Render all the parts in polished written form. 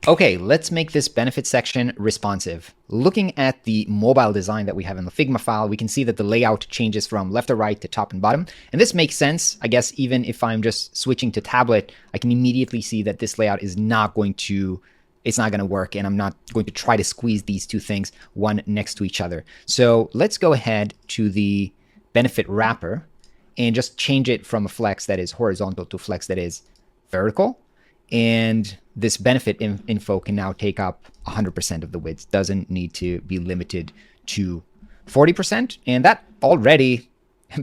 Okay, let's make this benefit section responsive. Looking at the mobile design that we have in the Figma file, we can see that the layout changes from left to right to top and bottom. And this makes sense. I guess even if I'm just switching to tablet, I can immediately see that this layout is not going to work, and I'm not going to try to squeeze these two things one next to each other. So let's go ahead to the benefit wrapper and just change it from a flex that is horizontal to a flex that is vertical. And this benefit info can now take up 100% of the width. Doesn't need to be limited to 40%. And that already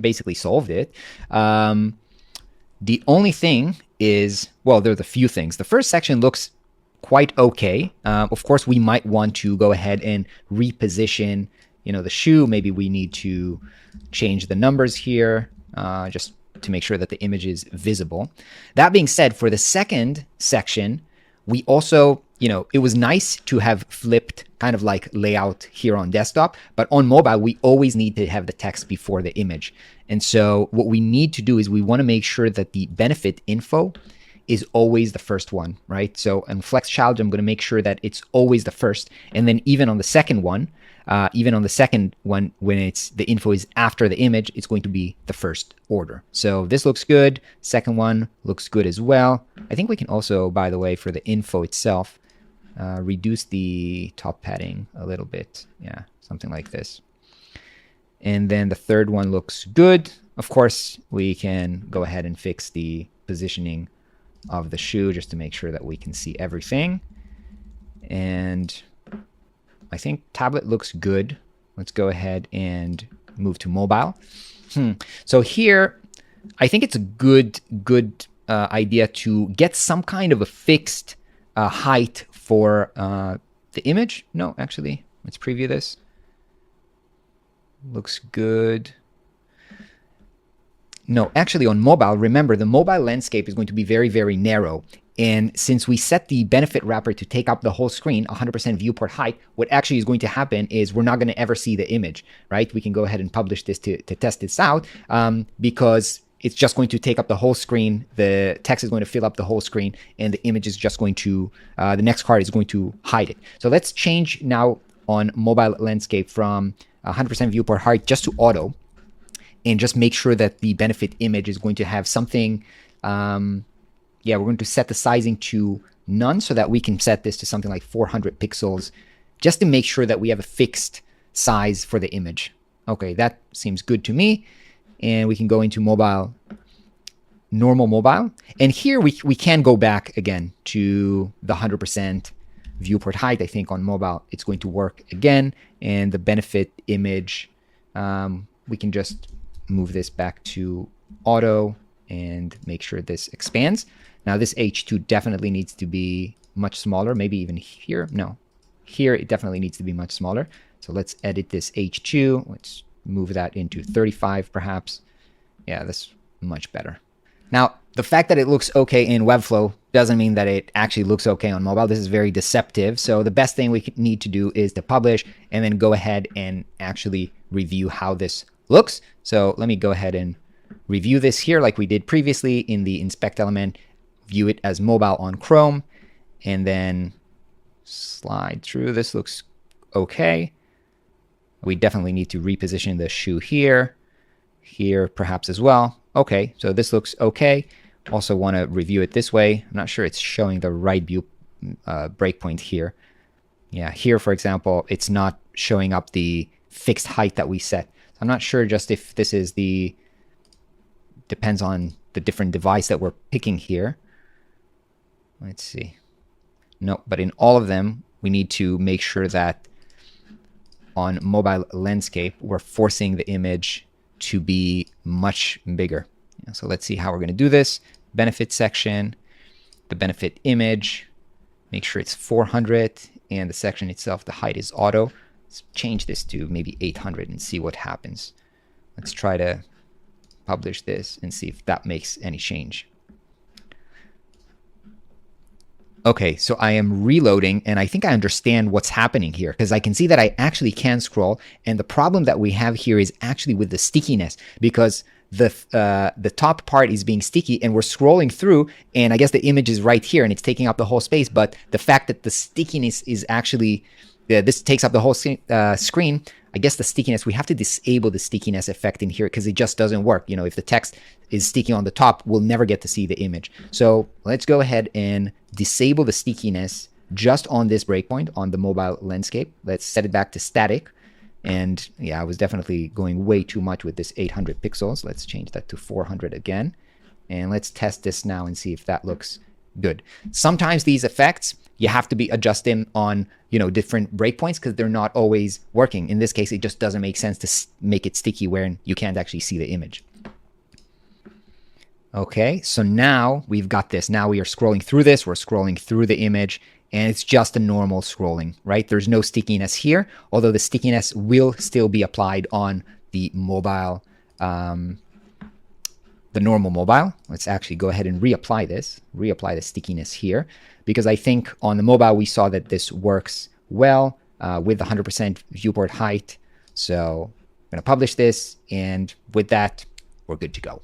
basically solved it. The only thing is, well, there's a few things. The first section looks quite okay. Of course, we might want to go ahead and reposition, the shoe. Maybe we need to change the numbers here, just to make sure that the image is visible. That being said, for the second section, we also, it was nice to have flipped kind of like layout here on desktop, but on mobile, we always need to have the text before the image. And so what we need to do is we want to make sure that the benefit info is always the first one, right? So in Flex Challenge, I'm going to make sure that it's always the first. And then even on the second one, when the info is after the image, it's going to be the first order. So this looks good. Second one looks good as well. I think we can also, by the way, for the info itself, reduce the top padding a little bit. Yeah, something like this. And then the third one looks good. Of course, we can go ahead and fix the positioning of the shoe just to make sure that we can see everything. And I think tablet looks good. Let's go ahead and move to mobile. So here, I think it's a good idea to get some kind of a fixed height for the image. No, actually, let's preview this. Looks good. No, actually on mobile, remember the mobile landscape is going to be very, very narrow. And since we set the benefit wrapper to take up the whole screen, 100% viewport height, what actually is going to happen is we're not going to ever see the image, right? We can go ahead and publish this to test this out because it's just going to take up the whole screen. The text is going to fill up the whole screen, and the image is just going to, the next card is going to hide it. So let's change now on mobile landscape from 100% viewport height just to auto, and just make sure that the benefit image is going to have something. We're going to set the sizing to none so that we can set this to something like 400 pixels just to make sure that we have a fixed size for the image. Okay, that seems good to me. And we can go into mobile, normal mobile. And here we can go back again to the 100% viewport height. I think on mobile, it's going to work again. And the benefit image, we can just move this back to auto and make sure this expands. Now this H2 definitely needs to be much smaller, maybe even here. No, here it definitely needs to be much smaller. So let's edit this H2. Let's move that into 35 perhaps. Yeah, that's much better. Now, the fact that it looks okay in Webflow doesn't mean that it actually looks okay on mobile. This is very deceptive. So the best thing we need to do is to publish and then go ahead and actually review how this looks. So let me go ahead and review this here like we did previously in the inspect element, view it as mobile on Chrome, and then slide through. This looks okay. We definitely need to reposition the shoe here perhaps as well. Okay, so this looks okay. Also want to review it this way. I'm not sure it's showing the right view breakpoint here. Yeah, here, for example, it's not showing up the fixed height that we set. So I'm not sure just if this is depends on the different device that we're picking here. Let's see. No, but in all of them, we need to make sure that on mobile landscape, we're forcing the image to be much bigger. So let's see how we're going to do this. Benefit section, the benefit image, make sure it's 400, and the section itself, the height is auto. Let's change this to maybe 800 and see what happens. Let's try to publish this and see if that makes any change. Okay, so I am reloading, and I think I understand what's happening here because I can see that I actually can scroll. And the problem that we have here is actually with the stickiness, because the top part is being sticky, and we're scrolling through, and I guess the image is right here, and it's taking up the whole space. But the fact that the stickiness is actually this takes up the whole screen. I guess the stickiness, we have to disable the stickiness effect in here because it just doesn't work. You know, if the text is sticky on the top, we'll never get to see the image. So let's go ahead and disable the stickiness just on this breakpoint on the mobile landscape. Let's set it back to static. And yeah, I was definitely going way too much with this 800 pixels. Let's change that to 400 again. And let's test this now and see if that looks good. Sometimes these effects, you have to be adjusting on, you know, different breakpoints because they're not always working. In this case, it just doesn't make sense to make it sticky where you can't actually see the image. Okay, so now we've got this. Now we are scrolling through this. We're scrolling through the image, and it's just a normal scrolling, right? There's no stickiness here, although the stickiness will still be applied on the mobile, the normal mobile. Let's actually go ahead and reapply this, reapply the stickiness here, because I think on the mobile we saw that this works well with 100% viewport height. So I'm going to publish this, and with that, we're good to go.